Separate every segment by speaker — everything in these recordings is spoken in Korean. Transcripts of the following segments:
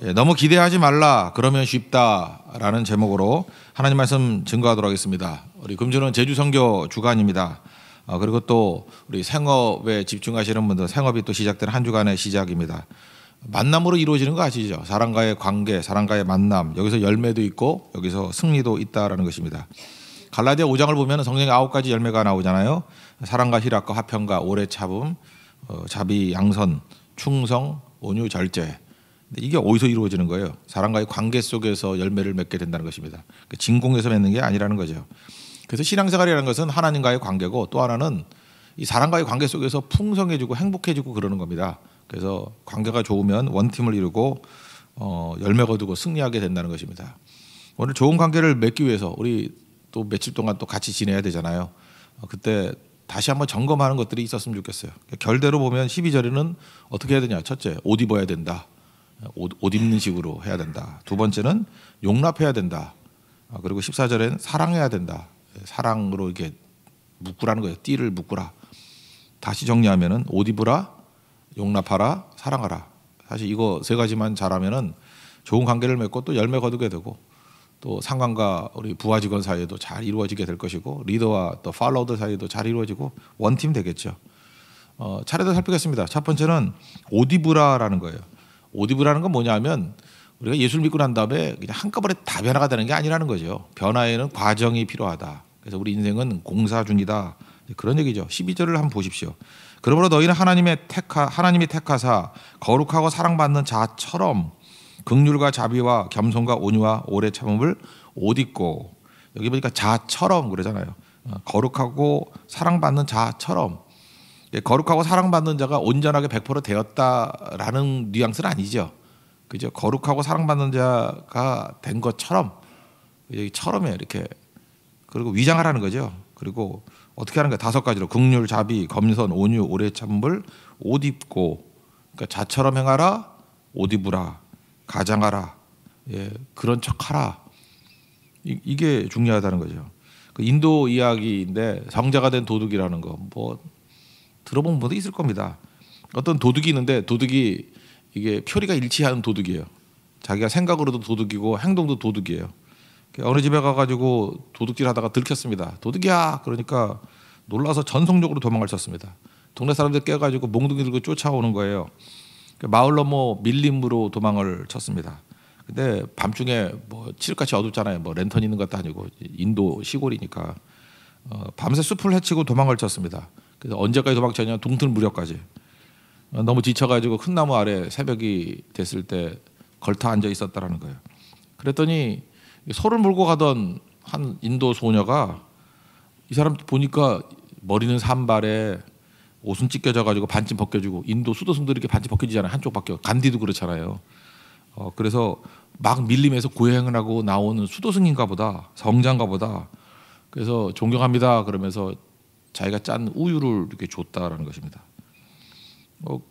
Speaker 1: 너무 기대하지 말라. 그러면 쉽다라는 제목으로 하나님 말씀 증거하도록 하겠습니다. 우리 금주는 제주 선교 주간입니다. 그리고 또 우리 생업에 집중하시는 분들, 생업이 또 시작되는 한 주간의 시작입니다. 만남으로 이루어지는 거 아시죠? 사람과의 관계, 사람과의 만남, 여기서 열매도 있고 여기서 승리도 있다라는 것입니다. 갈라디아 5장을 보면 성경에 9가지 열매가 나오잖아요. 사랑과 희락과 화평과 오래 참음, 자비, 양선, 충성, 온유, 절제. 이게 어디서 이루어지는 거예요? 사람과의 관계 속에서 열매를 맺게 된다는 것입니다. 진공에서 맺는 게 아니라는 거죠. 그래서 신앙생활이라는 것은 하나님과의 관계고, 또 하나는 이 사람과의 관계 속에서 풍성해지고 행복해지고 그러는 겁니다. 그래서 관계가 좋으면 원팀을 이루고 열매 거두고 승리하게 된다는 것입니다. 오늘 좋은 관계를 맺기 위해서 우리 또 며칠 동안 또 같이 지내야 되잖아요. 그때 다시 한번 점검하는 것들이 있었으면 좋겠어요. 결대로 보면 12절에는 어떻게 해야 되냐? 첫째, 옷 입어야 된다. 옷 입는 식으로 해야 된다. 두 번째는 용납해야 된다. 그리고 14절에는 사랑해야 된다. 사랑으로 이렇게 묶으라는 거예요. 띠를 묶으라. 다시 정리하면은 옷 입으라, 용납하라, 사랑하라. 사실 이거 세 가지만 잘하면은 좋은 관계를 맺고 또 열매 거두게 되고, 또 상관과 우리 부하 직원 사이에도 잘 이루어지게 될 것이고, 리더와 또 팔로워들 사이에도 잘 이루어지고 원팀 되겠죠. 차례대로 살피겠습니다. 첫 번째는 옷 입으라라는 거예요. 옷 입으라는 건 뭐냐면 우리가 예수를 믿고 난 다음에 그냥 한꺼번에 다 변화가 되는 게 아니라는 거죠. 변화에는 과정이 필요하다. 그래서 우리 인생은 공사 중이다. 그런 얘기죠. 12절을 한번 보십시오. 그러므로 너희는 하나님이 택하사 거룩하고 사랑받는 자처럼 긍휼과 자비와 겸손과 온유와 오래 참음을 옷 입고, 여기 보니까 자처럼 그러잖아요. 거룩하고 사랑받는 자처럼. 거룩하고 사랑받는 자가 온전하게 100% 되었다라는 뉘앙스는 아니죠. 그죠? 거룩하고 사랑받는 자가 된 것처럼, 여기 처럼이에요. 이렇게. 그리고 위장하라는 거죠. 그리고 어떻게 하는 거예요? 5가지로 긍휼, 자비, 겸손, 온유, 오래 참음을 옷 입고, 그러니까 자처럼 행하라, 옷 입으라, 가장하라, 그런 척하라. 이게 중요하다는 거죠. 그 인도 이야기인데 성자가 된 도둑이라는 거, 뭐 들어본 분도 있을 겁니다. 어떤 도둑이 있는데 도둑이 이게 표리가 일치하는 도둑이에요. 자기가 생각으로도 도둑이고 행동도 도둑이에요. 어느 집에 가가지고 도둑질하다가 들켰습니다. 도둑이야! 그러니까 놀라서 전속력으로 도망을 쳤습니다. 동네 사람들 깨가지고 몽둥이 들고 쫓아오는 거예요. 마을 넘어 밀림으로 도망을 쳤습니다. 근데 밤중에 뭐 칠흑같이 어둡잖아요. 뭐 랜턴 있는 것도 아니고 인도 시골이니까 밤새 숲을 헤치고 도망을 쳤습니다. 그래서 언제까지 도망쳤냐? 동틀 무렵까지. 너무 지쳐가지고 큰 나무 아래 새벽이 됐을 때 걸터 앉아 있었다라는 거예요. 그랬더니 소를 몰고 가던 한 인도 소녀가 이 사람 보니까 머리는 산발에 옷은 찢겨져가지고 반쯤 벗겨지고, 인도 수도승들이 이렇게 반쯤 벗겨지잖아요. 한쪽 밖에. 간디도 그렇잖아요. 그래서 막 밀림에서 고행을 하고 나오는 수도승인가 보다, 성자인가 보다. 그래서 존경합니다 그러면서 자기가 짠 우유를 이렇게 줬다라는 것입니다.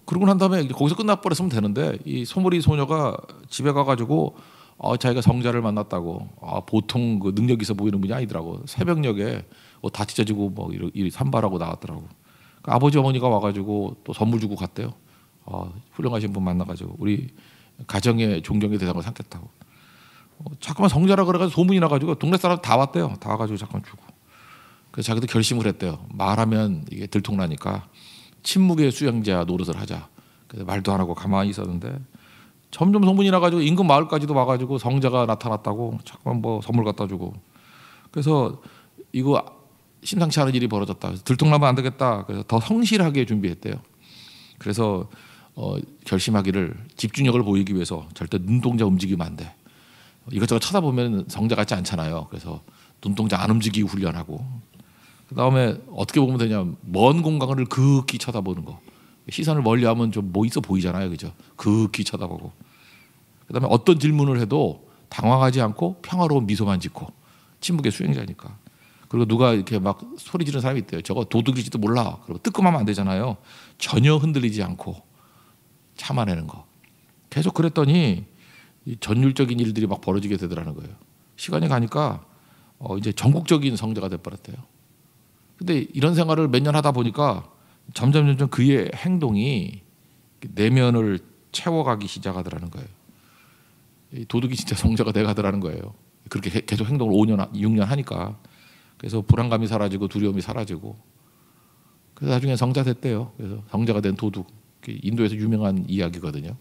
Speaker 1: 그러고 난 다음에 거기서 끝나버렸으면 되는데, 이 소머리 소녀가 집에 가가지고 자기가 성자를 만났다고, 보통 그 능력 있어 보이는 분이 아니더라고. 새벽녘에 다 찢어지고 뭐 이 산발하고 나왔더라고. 그러니까 아버지 어머니가 와가지고 또 선물 주고 갔대요. 훌륭하신 분 만나가지고 우리 가정의 존경의 대상을 삼겠다고. 자꾸만 성자라 그래가지고 소문이 나가지고 동네 사람 다 왔대요. 다 와가지고 잠깐 주고. 그래서 자기도 결심을 했대요. 말하면 이게 들통나니까 침묵의 수양자 노릇을 하자. 그래서 말도 안 하고 가만히 있었는데 점점 소문이 나가지고 인근 마을까지도 와가지고 성자가 나타났다고 자꾸만 뭐 선물 갖다 주고. 그래서 이거 심상치 않은 일이 벌어졌다. 들통나면 안 되겠다. 그래서 더 성실하게 준비했대요. 그래서 결심하기를, 집중력을 보이기 위해서 절대 눈동자 움직이면 안 돼. 이것저것 쳐다보면 성자 같지 않잖아요. 그래서 눈동자 안 움직이고 훈련하고, 그 다음에 어떻게 보면 되냐, 먼 공간을 극히 쳐다보는 거. 시선을 멀리하면 좀 뭐 있어 보이잖아요, 그죠? 극히 쳐다보고. 그 다음에 어떤 질문을 해도 당황하지 않고 평화로운 미소만 짓고, 침묵의 수행자니까. 그리고 누가 이렇게 막 소리 지르는 사람이 있대요. 저거 도둑일지도 몰라. 그리고 뜨끔하면 안 되잖아요. 전혀 흔들리지 않고 참아내는 거. 계속 그랬더니 이 전율적인 일들이 막 벌어지게 되더라는 거예요. 시간이 가니까 이제 전국적인 성자가 돼버렸대요. 근데 이런 생활을 몇 년 하다 보니까 점점 그의 행동이 내면을 채워가기 시작하더라는 거예요. 이 도둑이 진짜 성자가 돼가더라는 거예요. 그렇게 계속 행동을 5년, 6년 하니까. 그래서 불안감이 사라지고 두려움이 사라지고. 그래서 나중에 성자 됐대요. 그래서 성자가 된 도둑. 인도에서 유명한 이야기거든요.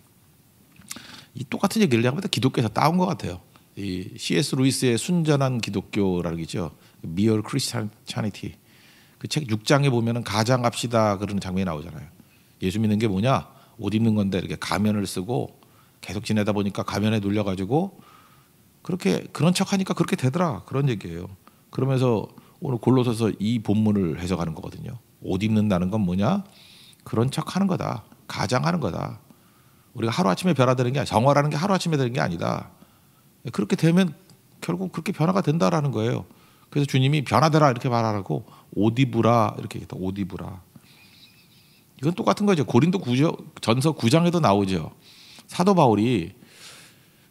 Speaker 1: 이 똑같은 얘기를 내가 보다 기독교에서 따온 것 같아요. 이 C.S. 루이스의 순전한 기독교라는 게죠. Mere Christianity. 그 책 6장에 보면은 가장합시다 그러는 장면이 나오잖아요. 예수 믿는 게 뭐냐? 옷 입는 건데 이렇게 가면을 쓰고 계속 지내다 보니까 가면에 눌려가지고 그렇게 그런 척하니까 그렇게 되더라 그런 얘기예요. 그러면서 오늘 골로새서 이 본문을 해석하는 거거든요. 옷 입는다는 건 뭐냐? 그런 척하는 거다. 가장하는 거다. 우리가 하루아침에 변화되는 게 정화라는 게 하루아침에 되는 게 아니다. 그렇게 되면 결국 그렇게 변화가 된다라는 거예요. 그래서 주님이 변화되라 이렇게 말하라고 옷 입으라 이렇게 했다. 옷 입으라. 이건 똑같은 거죠. 고린도 전서 9장에도 나오죠. 사도 바울이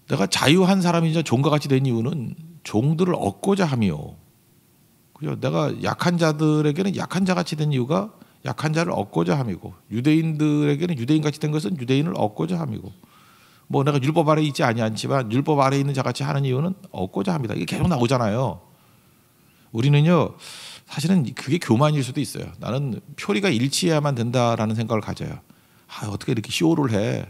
Speaker 1: 내가 자유한 사람이자 종과 같이 된 이유는 종들을 얻고자 함이요. 그죠? 내가 약한 자들에게는 약한 자 같이 된 이유가 약한 자를 얻고자 함이고 유대인들에게는 유대인 같이 된 것은 유대인을 얻고자 함이고 뭐 내가 율법 아래에 있지 아니하지만 율법 아래에 있는 자 같이 하는 이유는 얻고자 합니다. 이게 계속 나오잖아요. 우리는요 사실은 그게 교만일 수도 있어요. 나는 표리가 일치해야만 된다라는 생각을 가져요. 어떻게 이렇게 쇼를 해.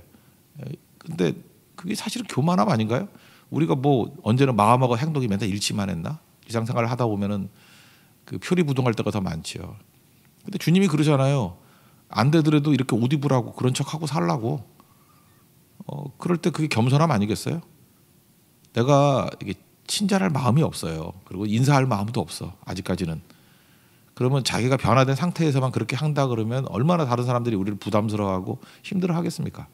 Speaker 1: 근데 그게 사실은 교만함 아닌가요? 우리가 뭐 언제나 마음하고 행동이 맨날 일치만 했나? 일상생활을 하다 보면은 그 표리부동할 때가 더 많지요. 근데 주님이 그러잖아요. 안 되더라도 이렇게 옷 입으라고 그런 척하고 살라고. 그럴 때 그게 겸손함 아니겠어요? 내가 이게 친절할 마음이 없어요. 그리고 인사할 마음도 없어. 아직까지는. 그러면 자기가 변화된 상태에서만 그렇게 한다 그러면 얼마나 다른 사람들이 우리를 부담스러워하고 힘들어하겠습니까?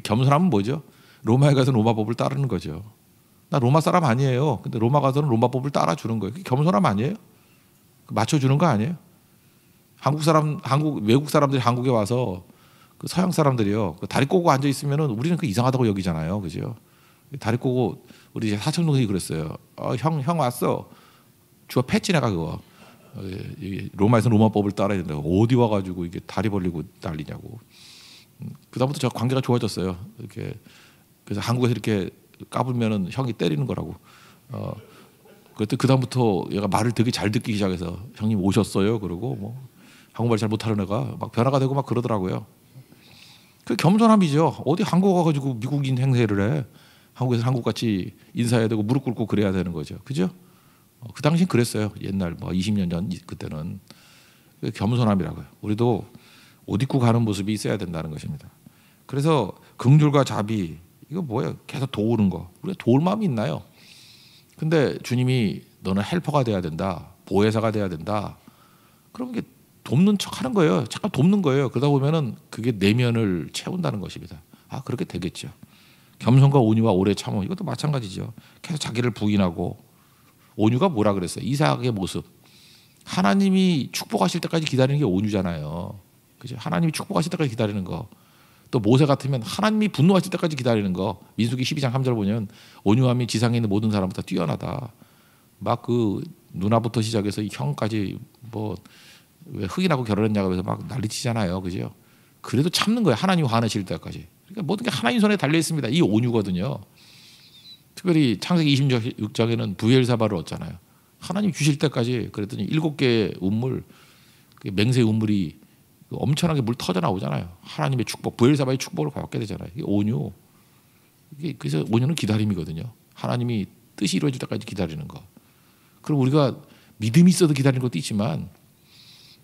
Speaker 1: 겸손함은 뭐죠? 로마에 가서 로마법을 따르는 거죠. 나 로마 사람 아니에요. 근데 로마 가서는 로마법을 따라주는 거예요. 그게 겸손함 아니에요? 맞춰주는 거 아니에요? 외국 사람들이 한국에 와서 그 서양 사람들이요. 그 다리 꼬고 앉아 있으면은 우리는 그 이상하다고 여기잖아요. 그죠? 다리 꼬고 우리 사촌 동생이 그랬어요. 형 왔어. 주어 패찌내가 그거. 로마에서 로마법을 따라야 된다고. 어디 와가지고 이게 다리 벌리고 난리냐고. 그다음부터 저 관계가 좋아졌어요. 이렇게 그래서 한국에서 이렇게 까불면은 형이 때리는 거라고. 그때 그다음부터 얘가 말을 되게 잘 듣기 시작해서 형님 오셨어요. 그러고 뭐 한국말 잘 못하는 애가 막 변화가 되고 막 그러더라고요. 그 겸손함이죠. 어디 한국 와가지고 미국인 행세를 해. 한국에서 한국같이 인사해야 되고 무릎 꿇고 그래야 되는 거죠. 그죠? 그 당시엔 그랬어요. 옛날 뭐 20년 전 그때는 겸손함이라고요. 우리도 옷 입고 가는 모습이 있어야 된다는 것입니다. 그래서 긍휼과 자비 이거 뭐예요? 계속 도우는 거. 우리가 도울 마음이 있나요? 근데 주님이 너는 헬퍼가 돼야 된다. 보혜사가 돼야 된다. 그런 게 돕는 척하는 거예요. 잠깐 돕는 거예요. 그러다 보면은 그게 내면을 채운다는 것입니다. 그렇게 되겠죠. 겸손과 온유와 오래 참음 이것도 마찬가지죠. 계속 자기를 부인하고 온유가 뭐라 그랬어요? 이삭의 모습. 하나님이 축복하실 때까지 기다리는 게 온유잖아요. 그죠? 하나님이 축복하실 때까지 기다리는 거. 또 모세 같으면 하나님이 분노하실 때까지 기다리는 거. 민수기 12장 3절 보면 온유함이 지상에 있는 모든 사람보다 뛰어나다. 막 그 누나부터 시작해서 형까지 뭐 왜 흑인하고 결혼했냐고 해서 막 난리치잖아요. 그죠? 그래도 참는 거예요. 하나님 화내실 때까지. 그러니까 모든 게 하나님 손에 달려 있습니다. 이 온유거든요. 특별히 창세기 26장에는 부엘사바를 얻잖아요. 하나님 주실 때까지 그랬더니 7개의 우물, 맹세 우물이 엄청나게 물 터져 나오잖아요. 하나님의 축복, 부엘사바의 축복을 받게 되잖아요. 이게 온유. 그래서 온유는 기다림이거든요. 하나님이 뜻이 이루어질 때까지 기다리는 거. 그리고 우리가 믿음이 있어도 기다리는 것도 있지만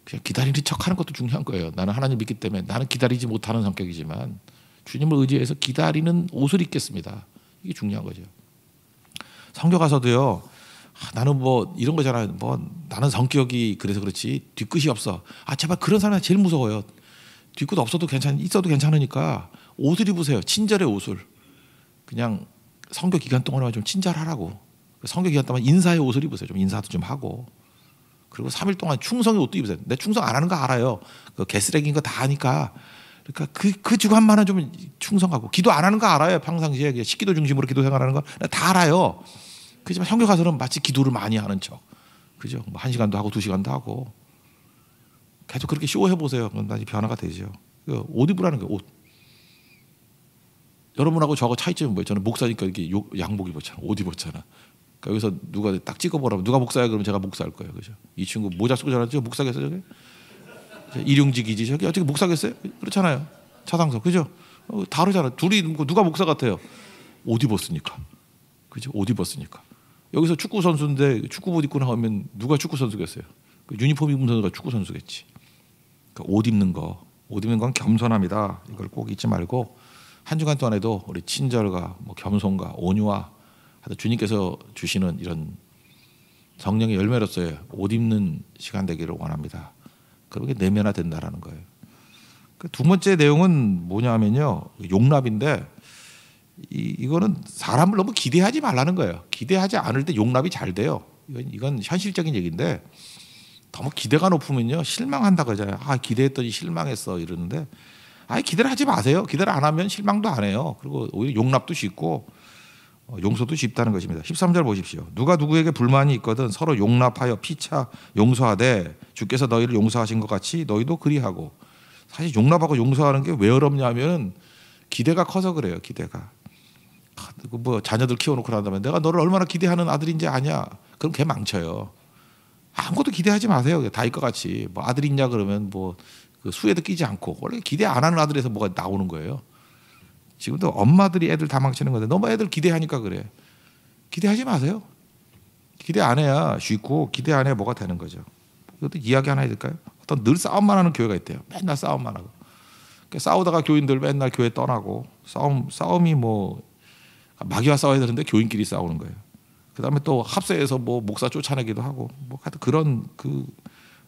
Speaker 1: 그냥 기다리는 척하는 것도 중요한 거예요. 나는 하나님 믿기 때문에 나는 기다리지 못하는 성격이지만 주님을 의지해서 기다리는 옷을 입겠습니다. 이게 중요한 거죠. 성경 가서도요. 나는 뭐 이런 거잖아요. 뭐 나는 성격이 그래서 그렇지 뒤끝이 없어. 제발 그런 사람이 제일 무서워요. 뒤끝 없어도 있어도 괜찮으니까 옷을 입으세요. 친절의 옷을. 그냥 성교 기간 동안에 좀 친절하라고. 성교 기간 동안 인사의 옷을 입으세요. 좀 인사도 좀 하고. 그리고 3일 동안 충성의 옷도 입으세요. 내 충성 안 하는 거 알아요. 그 개쓰레기인 거 다 아니까. 그러니까 그 주간만은 좀 충성하고 기도 안 하는 거 알아요. 평상시에 식기도 중심으로 기도 생활하는 거 다 알아요. 그렇지만 성교 가서는 마치 기도를 많이 하는 척, 그죠? 뭐 1시간도 하고 2시간도 하고 계속 그렇게 쇼해 보세요. 그럼 나중에 변화가 되죠. 옷 입으라는 거예요. 옷. 여러분하고 저하고 차이점이 뭐예요? 저는 목사니까 이렇게 양복 입었잖아, 옷 입었잖아. 그러니까 여기서 누가 딱 찍어보라면 누가 목사야 그러면 제가 목사할 거예요, 그죠? 이 친구 모자 쓰고 저러죠, 목사겠어요 저게? 일용직이지 저게 어떻게 목사겠어요? 그렇잖아요. 차상석, 그죠? 다르잖아. 둘이 누가 목사 같아요? 옷 입었으니까, 그죠? 옷 입었으니까. 여기서 축구 선수인데 축구복 입고 나오면 누가 축구 선수겠어요? 그 유니폼 입은 선수가 축구 선수겠지. 그러니까 옷 입는 건 겸손합니다. 이걸 꼭 잊지 말고 한 주간 동안에도 우리 친절과 뭐 겸손과 온유와 하여튼 주님께서 주시는 이런 성령의 열매로서의 옷 입는 시간 되기를 원합니다. 그렇게 내면화된다라는 거예요. 그 두 번째 내용은 뭐냐면요, 용납인데 이거는 사람을 너무 기대하지 말라는 거예요. 기대하지 않을 때 용납이 잘 돼요. 이건 현실적인 얘기인데 너무 기대가 높으면요 실망한다 그러잖아요. 아, 기대했더니 실망했어 이러는데, 아예 기대를 하지 마세요. 기대를 안 하면 실망도 안 해요. 그리고 오히려 용납도 쉽고 용서도 쉽다는 것입니다. 13절 보십시오. 누가 누구에게 불만이 있거든 서로 용납하여 피차 용서하되 주께서 너희를 용서하신 것 같이 너희도 그리하고. 사실 용납하고 용서하는 게 왜 어렵냐면 기대가 커서 그래요. 기대가. 뭐 자녀들 키워놓고 난다면 내가 너를 얼마나 기대하는 아들인지 아냐? 그럼 걔 망쳐요. 아무것도 기대하지 마세요. 다윗과 같이 뭐 아들 있냐 그러면 뭐 그 수에도 끼지 않고, 원래 기대 안 하는 아들에서 뭐가 나오는 거예요. 지금도 엄마들이 애들 다 망치는 건데 너무 애들 기대하니까 그래. 기대하지 마세요. 기대 안 해야 쉽고 기대 안 해야 뭐가 되는 거죠. 이것도 이야기 하나 해드릴까요? 어떤 늘 싸움만 하는 교회가 있대요. 맨날 싸움만 하고. 그러니까 싸우다가 교인들 맨날 교회 떠나고, 싸움이 뭐 마귀와 싸워야 되는데 교인끼리 싸우는 거예요. 그다음에 또 합세해서 뭐 목사 쫓아내기도 하고, 뭐 하여튼 그런 그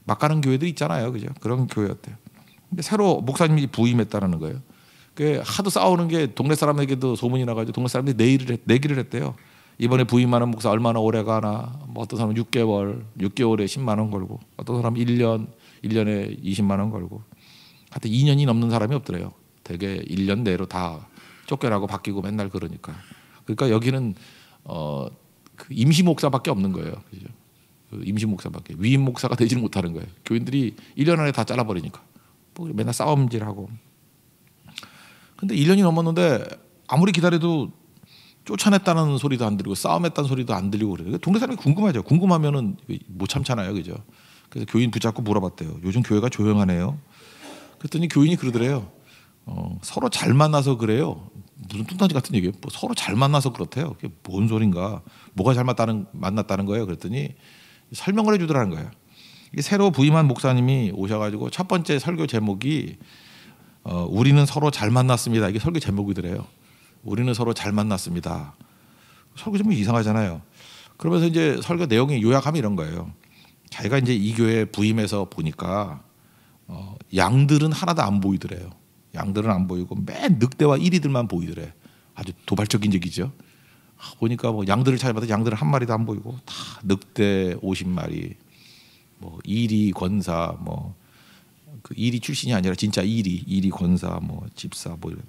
Speaker 1: 막가는 교회들 있잖아요, 그죠? 그런 교회였대요. 근데 새로 목사님이 부임했다는 거예요. 그 하도 싸우는 게 동네 사람에게도 소문이 나가지고 동네 사람들이 내기를 했대요. 이번에 부임하는 목사 얼마나 오래 가나. 뭐 어떤 사람은 6개월에 10만 원 걸고, 어떤 사람은 1년에 20만 원 걸고. 하여튼 2년이 넘는 사람이 없더래요. 되게 1년 내로 다 쫓겨나고 바뀌고 맨날 그러니까. 그러니까 여기는 그 임시 목사밖에 없는 거예요. 그죠? 그 임시 목사밖에, 위임 목사가 되지는 못하는 거예요. 교인들이 1년 안에 다 잘라버리니까. 뭐 맨날 싸움질하고. 근데 1년이 넘었는데 아무리 기다려도 쫓아냈다는 소리도 안 들리고 싸움했다는 소리도 안 들리고 그래요. 동네 사람이 궁금하죠. 궁금하면은 못 참잖아요, 그죠? 그래서 교인 붙잡고 물어봤대요. 요즘 교회가 조용하네요. 그랬더니 교인이 그러더래요. 서로 잘 만나서 그래요. 무슨 뚱딴지 같은 얘기예요. 뭐 서로 잘 만나서 그렇대요. 그게 뭔 소린가? 뭐가 잘 만났다는 거예요? 그랬더니 설명을 해주더라는 거예요. 이게 새로 부임한 목사님이 오셔가지고 첫 번째 설교 제목이 우리는 서로 잘 만났습니다. 이게 설교 제목이더래요. 우리는 서로 잘 만났습니다. 설교 제목이 이상하잖아요. 그러면서 이제 설교 내용이 요약하면 이런 거예요. 자기가 이제 이 교회에 부임해서 보니까 양들은 하나도 안 보이더래요. 양들은 안 보이고 맨 늑대와 이리들만 보이더래. 아주 도발적인 얘기죠. 보니까 뭐 양들을 찾아봤더니 양들은 한 마리도 안 보이고 다 늑대 50마리, 뭐 이리 권사, 뭐 그 이리 출신이 아니라 진짜 이리 권사, 뭐 집사 뭐 이런.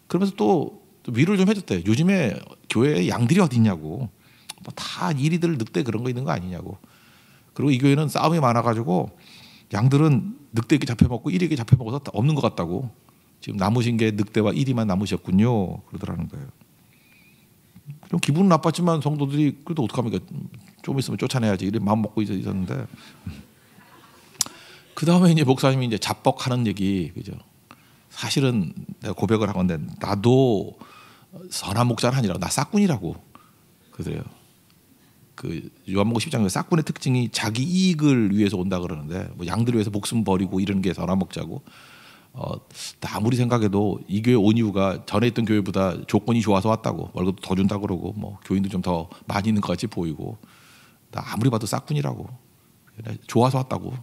Speaker 1: 그러면서 또 위로를 좀 해줬대요. 요즘에 교회에 양들이 어디 있냐고. 뭐 다 이리들 늑대 그런 거 있는 거 아니냐고. 그리고 이 교회는 싸움이 많아가지고 양들은 늑대에게 잡혀먹고 이리에게 잡혀먹어서 없는 것 같다고. 지금 남으신 게 늑대와 이리만 남으셨군요. 그러더라는 거예요. 좀 기분은 나빴지만 성도들이 그래도 어떡합니까? 좀 있으면 쫓아내야지 이런 마음 먹고 있었는데, 그 다음에 이제 목사님이 이제 자뻑하는 얘기, 그죠? 사실은 내가 고백을 하건데 나도 선한 목사는 아니라고, 나 싹군이라고 그래요. 그 요한복음 10장에 싹군의 특징이 자기 이익을 위해서 온다 그러는데, 뭐 양들을 위해서 목숨 버리고 이런 게 선한 목자고. 나 아무리 생각해도 이 교회 온 이유가 전에 있던 교회보다 조건이 좋아서 왔다고, 월급도 더 준다 그러고, 뭐 교인도 좀 더 많이 있는 것 같이 보이고, 나 아무리 봐도 싹군이라고, 좋아서 왔다고,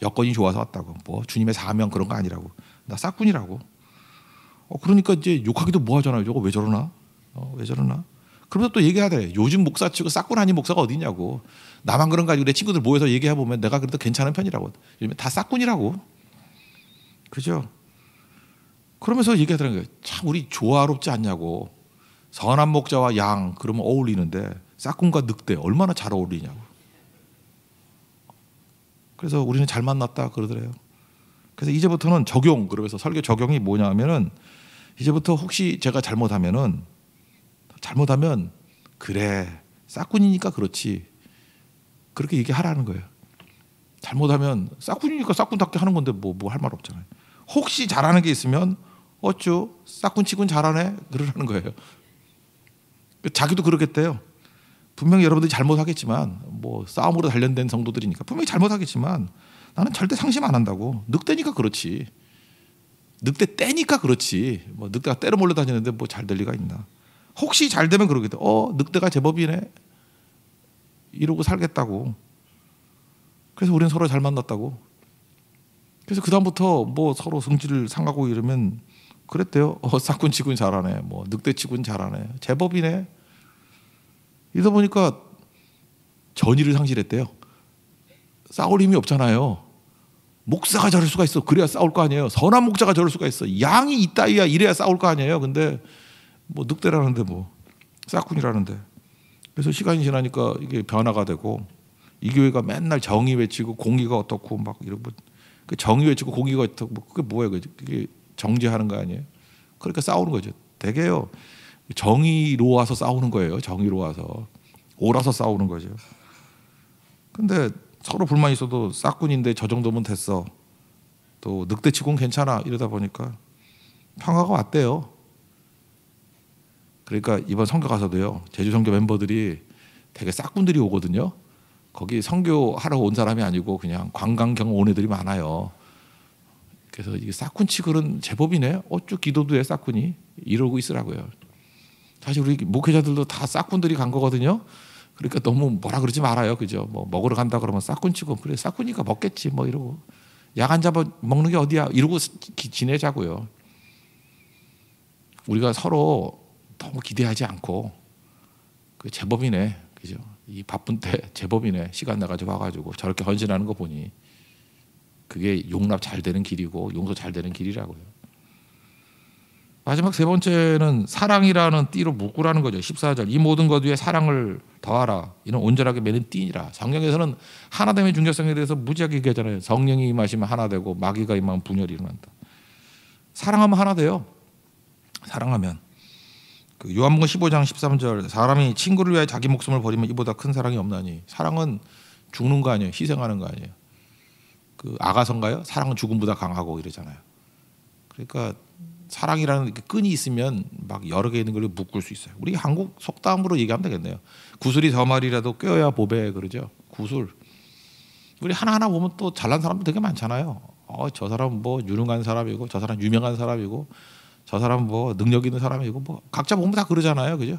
Speaker 1: 여건이 좋아서 왔다고, 뭐 주님의 사명 그런 거 아니라고, 나 싹군이라고. 그러니까 이제 욕하기도 뭐하잖아요. 저거 왜 저러나? 왜 저러나? 그러면서 또 얘기하대. 요즘 목사 치고 싹군 아닌 목사가 어디 있냐고. 나만 그런 거 아니고 내 친구들 모여서 얘기해 보면 내가 그래도 괜찮은 편이라고. 요즘에 다 싹군이라고. 그죠? 그러면서 얘기하더라는 거예요. 참 우리 조화롭지 않냐고. 선한 목자와 양 그러면 어울리는데 싹군과 늑대 얼마나 잘 어울리냐고. 그래서 우리는 잘 만났다 그러더래요. 그래서 이제부터는 적용, 그러면서 설교 적용이 뭐냐면은 이제부터 혹시 제가 잘못하면 그래 싹군이니까 그렇지 그렇게 얘기하라는 거예요. 잘못하면 싹군이니까 싹군답게 하는 건데 뭐 할 말 없잖아요. 혹시 잘하는 게 있으면 어쭈 싹군치군 잘하네 그러라는 거예요. 자기도 그러겠대요. 분명히 여러분들이 잘못하겠지만 뭐 싸움으로 단련된 성도들이니까 분명히 잘못하겠지만 나는 절대 상심 안 한다고. 늑대니까 그렇지. 늑대 떼니까 그렇지. 뭐 늑대가 떼로 몰려 다니는데 뭐 잘 될 리가 있나. 혹시 잘 되면 그러겠다. 늑대가 제법이네. 이러고 살겠다고. 그래서 우리는 서로 잘 만났다고. 그래서 그 다음부터 뭐 서로 성질을 상하고 이러면 그랬대요. 싹군 치군 잘하네. 뭐 늑대 치군 잘하네. 제법이네. 이러다 보니까 전의를 상실했대요. 싸울 힘이 없잖아요. 목사가 저럴 수가 있어. 그래야 싸울 거 아니에요. 선한 목자가 저럴 수가 있어. 양이 이따위야 이래야 싸울 거 아니에요. 근데 뭐 늑대라는데 뭐 싹군이라는데. 그래서 시간이 지나니까 이게 변화가 되고 이 교회가 맨날 정의 외치고 공의가 어떻고 막 이러고 그 정의 외치고 공의가 어떻고 그게 뭐예요? 그게 정죄하는 거 아니에요? 그러니까 싸우는 거죠. 되게요. 정의로 와서 싸우는 거예요. 정의로 와서 옳아서 싸우는 거죠. 근데 서로 불만 있어도 싹군인데 저 정도면 됐어. 또 늑대치고는 괜찮아. 이러다 보니까 평화가 왔대요. 그러니까 이번 선교 가서도요. 제주 선교 멤버들이 되게 싹군들이 오거든요. 거기 선교하러 온 사람이 아니고 그냥 관광 경험 온 애들이 많아요. 그래서 이게 싹군치고는 제법이네. 어쭈 기도도 해 싹군이. 이러고 있으라고요. 사실 우리 목회자들도 다 싹군들이 간 거거든요. 그러니까 너무 뭐라 그러지 말아요. 그죠? 뭐 먹으러 간다 그러면 싹군치고 그래 싹군이니까 먹겠지 뭐 이러고 약 안 잡아 먹는 게 어디야 이러고 지내자고요. 우리가 서로 너무 기대하지 않고 그 제법이네. 그죠? 이 바쁜 때 제법이네. 시간 나가지고 와가지고 저렇게 헌신하는 거 보니 그게 용납 잘 되는 길이고 용서 잘 되는 길이라고요. 마지막 세 번째는 사랑이라는 띠로 묶으라는 거죠. 14절 이 모든 것 위에 사랑을 더하라. 이는 온전하게 매는 띠니라. 성경에서는 하나됨의 중요성에 대해서 무지하게 얘기하잖아요. 성령이 임하시면 하나 되고 마귀가 임하면 분열이 일어난다. 사랑하면 하나 돼요. 사랑하면. 그 요한복음 15장 13절 사람이 친구를 위하여 자기 목숨을 버리면 이보다 큰 사랑이 없나니. 사랑은 죽는 거 아니에요. 희생하는 거 아니에요. 그 아가서인가요? 사랑은 죽음보다 강하고 이러잖아요. 그러니까 사랑이라는 끈이 있으면 막 여러 개 있는 걸 묶을 수 있어요. 우리 한국 속담으로 얘기하면 되겠네요. 구슬이 더 말이라도 꿰어야 보배 그러죠. 구슬. 우리 하나하나 보면 또 잘난 사람도 되게 많잖아요. 저 사람 뭐 유능한 사람이고 저 사람 유명한 사람이고 저 사람 뭐 능력 있는 사람이고 뭐 각자 보면 다 그러잖아요. 그죠?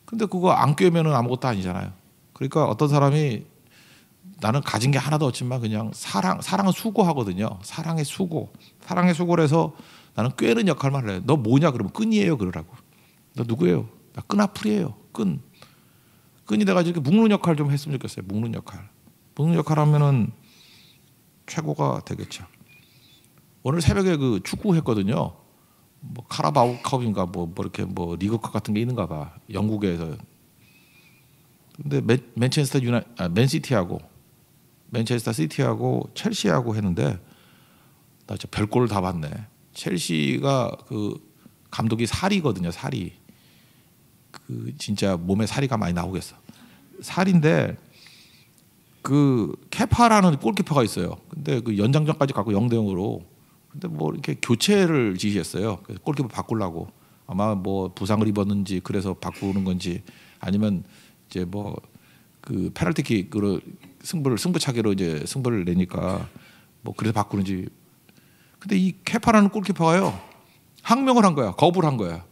Speaker 1: 근데 그거 안 꿰면은 아무것도 아니잖아요. 그러니까 어떤 사람이 나는 가진 게 하나도 없지만 그냥 사랑은 수고하거든요. 사랑의 수고를 해서 나는 꿰는 역할만 해요. 너 뭐냐 그러면 끈이에요 그러라고. 너 누구예요? 나 끈아풀이에요. 끈이 돼가지고 묶는 역할 좀 했으면 좋겠어요. 묶는 역할 하면은 최고가 되겠죠. 오늘 새벽에 그 축구 했거든요. 뭐 카라바오컵인가 뭐 이렇게 뭐 리그컵 같은 게 있는가 봐. 영국에서. 근데 맨체스터 시티하고 첼시하고 했는데 나 진짜 별꼴을 다 봤네. 첼시가 그 감독이 살이거든요. 살이. 그 진짜 몸에 살이가 많이 나오겠어. 살인데 그 케파라는 골키퍼가 있어요. 근데 그 연장전까지 가고 0대0으로. 근데 뭐 이렇게 교체를 지시했어요. 그래서 골키퍼 바꾸려고. 아마 뭐 부상을 입었는지 그래서 바꾸는 건지 아니면 이제 뭐 그 페널티킥으로 승부차기로 이제 승부를 내니까 뭐 그래서 바꾸는지. 근데 이 케파라는 골키퍼가요. 항명을 한 거야. 거부를 한 거야.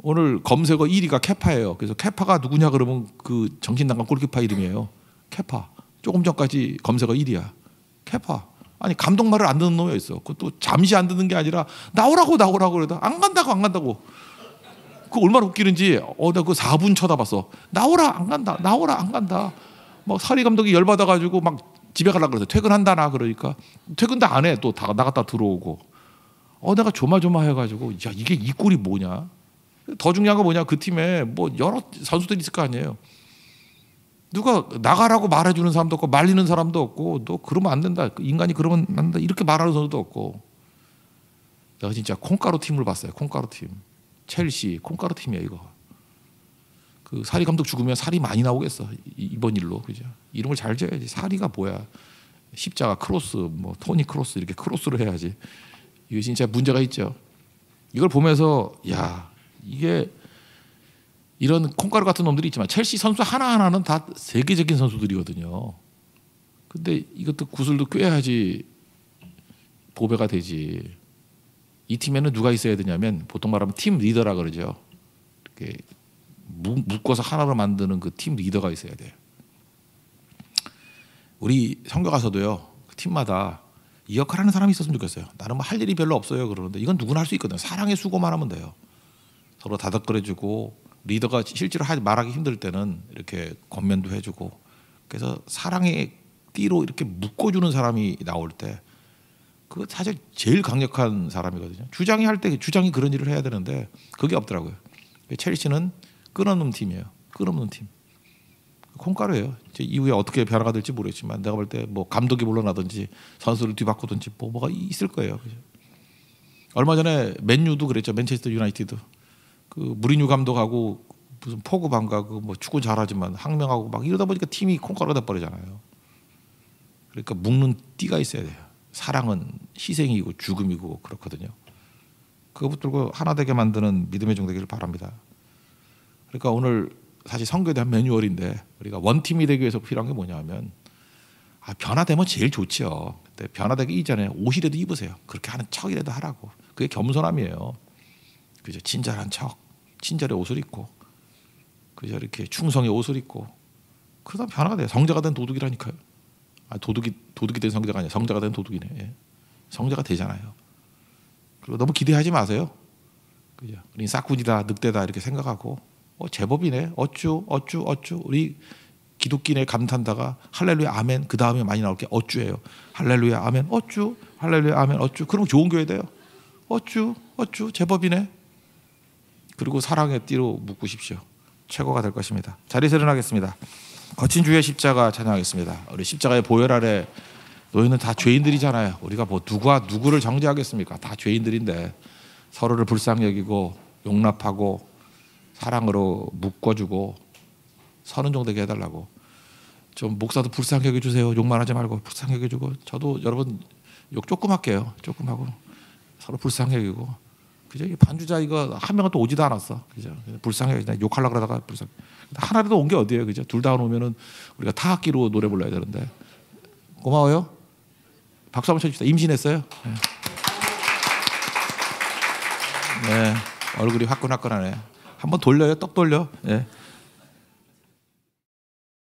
Speaker 1: 오늘 검색어 1위가 케파예요. 그래서 케파가 누구냐 그러면 그 정신 나간 골키퍼 이름이에요. 케파. 조금 전까지 검색어 1위야. 케파. 아니 감독 말을 안 듣는 놈이 있어. 그것도 잠시 안 듣는 게 아니라 나오라고 그러다 안 간다고. 그 얼마나 웃기는지 나 그 4분 쳐다봤어. 나오라 안 간다. 막 사리 감독이 열받아 가지고 막 집에 가려고 그래서 퇴근한다 그러니까 퇴근도 안 해. 또 다 나갔다 들어오고. 내가 조마조마해 가지고 야 이게 이 꼴이 뭐냐. 더 중요한 건 뭐냐. 그 팀에 뭐 여러 선수들이 있을 거 아니에요. 누가 나가라고 말해주는 사람도 없고 말리는 사람도 없고 너 그러면 안 된다. 인간이 그러면 안 된다. 이렇게 말하는 선수도 없고. 내가 진짜 콩가루 팀을 봤어요. 콩가루 팀. 첼시 콩가루 팀이야 이거. 그 사리 감독 죽으면 살이 많이 나오겠어 이번 일로. 그죠? 이름을 잘 지어야지. 사리가 뭐야? 십자가 크로스 뭐 토니 크로스 이렇게 크로스를 해야지. 이게 진짜 문제가 있죠. 이걸 보면서 야 이게 이런 콩가루 같은 놈들이 있지만 첼시 선수 하나하나는 다 세계적인 선수들이거든요. 근데 이것도 구슬도 꿰야지 보배가 되지. 이 팀에는 누가 있어야 되냐면 보통 말하면 팀 리더라 그러죠. 이렇게 묶어서 하나로 만드는 그 팀 리더가 있어야 돼요. 우리 성교 가서도요. 그 팀마다 이 역할하는 사람이 있었으면 좋겠어요. 나는 뭐 할 일이 별로 없어요. 그러는데 이건 누구나 할 수 있거든요. 사랑의 수고만 하면 돼요. 서로 다독거려주고 리더가 실제로 말하기 힘들 때는 이렇게 권면도 해주고 그래서 사랑의 띠로 이렇게 묶어주는 사람이 나올 때 그거 사실 제일 강력한 사람이거든요. 주장이 할 때 주장이 그런 일을 해야 되는데 그게 없더라고요. 첼시는 끊어놓는 팀이에요. 끊어놓는 팀. 콩가루예요. 이제 이후에 어떻게 변화가 될지 모르겠지만 내가 볼 때 뭐 감독이 물러나든지 선수를 뒤바꾸든지 뭐가 있을 거예요. 그죠? 얼마 전에 맨유도 그랬죠. 맨체스터 유나이티드 그 무리뉴 감독하고 무슨 포그반가 그 뭐 축구 잘하지만 항명하고 막 이러다 보니까 팀이 콩가루가 돼버리잖아요. 그러니까 묶는 띠가 있어야 돼요. 사랑은 희생이고 죽음이고 그렇거든요. 그거 붙들고 하나 되게 만드는 믿음의 종 되기를 바랍니다. 그러니까 오늘 사실 선교에 대한 매뉴얼인데 우리가 원팀이 되기 위해서 필요한 게 뭐냐면 변화되면 제일 좋죠. 근데 변화되기 이전에 옷이라도 입으세요. 그렇게 하는 척이라도 하라고. 그게 겸손함이에요. 그죠? 친절한 척, 친절의 옷을 입고, 그죠? 이렇게 충성의 옷을 입고, 그러다 변화가 돼요. 성자가 된 도둑이라니까요. 도둑이 된 성자가 아니에요. 성자가 된 도둑이네. 예. 성자가 되잖아요. 그리고 너무 기대하지 마세요. 그죠? 우리 싹군이다, 늑대다 이렇게 생각하고, 제법이네. 어쭈. 우리 기독기네 감탄다가 할렐루야 아멘 그 다음에 많이 나올 게 어쭈예요. 할렐루야 아멘 어쭈, 할렐루야 아멘 어쭈. 그럼 좋은 교회 돼요. 어쭈 제법이네. 그리고 사랑의 띠로 묶으십시오. 최고가 될 것입니다. 자리에서 일어나겠습니다. 거친 주의 십자가 찬양하겠습니다. 우리 십자가의 보혈 아래 너희는 다 죄인들이잖아요. 우리가 뭐 누가 누구를 정죄하겠습니까? 다 죄인들인데 서로를 불쌍히 여기고 용납하고 사랑으로 묶어주고 서는 정도 되게 해달라고. 좀 목사도 불쌍히 여겨주세요. 욕만 하지 말고 불쌍히 여겨주고. 저도 여러분 욕 조금 할게요. 조금 하고 서로 불쌍히 여기고. 그죠? 반주자 이거 한 명은 또 오지도 않았어. 그죠? 불쌍히 여기다 욕하려고 그러다가 불쌍. 하나라도 온 게 어디예요, 그죠? 둘 다 오면은 우리가 타악기로 노래 불러야 되는데. 고마워요. 박수 한번 쳐줍시다. 임신했어요. 네. 네. 얼굴이 화끈화끈하네. 한번 돌려요. 떡 돌려. 네.